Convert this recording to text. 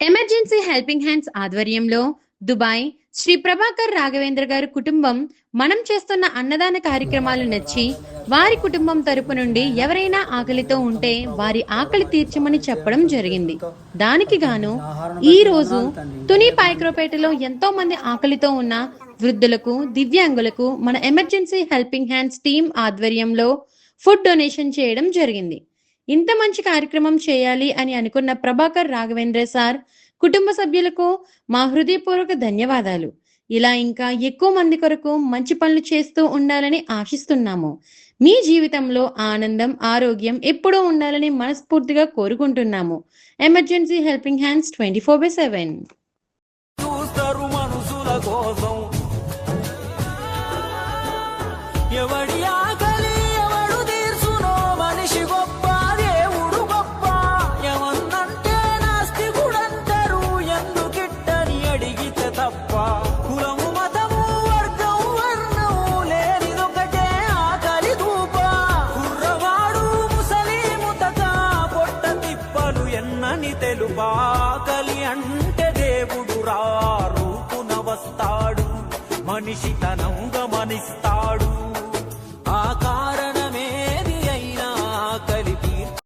Emergency helping hands ఆధ్వర్యంలో Dubai Shri Prabhakar Raghavendra గారి కుటుంబం మనం చేస్తున్న అన్నదాన కార్యక్రమాలు నచ్చి వారి కుటుంబం తరపు నుండి ఎవరైనా ఆకలితో ఉంటే వారి ఆకలి తీర్చమని చెప్పడం జరిగింది. దానికి గాను ఈ రోజు తుని పాయక్రోపేటలో ఎంతో మంది ఆకలితో ఉన్న వృద్ధులకు, దివ్యాంగులకు మన ఎమర్జెన్సీ హెల్పింగ్ హ్యాండ్స్ టీం ఆధ్వర్యంలో ఫుడ్ డొనేషన్ చేయడం జరిగింది. ఇంత మంచి కార్యక్రమం చేయాలి అని అనుకున్న ప్రభాకర్ రాఘవేంద్ర సార్ కుటుంబ సభ్యులకు మా హృదయపూర్వక ధన్యవాదాలు. ఇలా ఇంకా ఎక్కువ మంది కొరకు మంచి పనులు చేస్తూ ఉండాలని ఆశిస్తున్నాము. మీ జీవితంలో ఆనందం, ఆరోగ్యం ఎప్పుడూ ఉండాలని మనస్ఫూర్తిగా కోరుకుంటున్నాము. Emergency helping hands 24/7. తెలుపాకలి అంటే దేవుడు రా రూపున వస్తాడు, మనిషి తనం గమనిస్తాడు.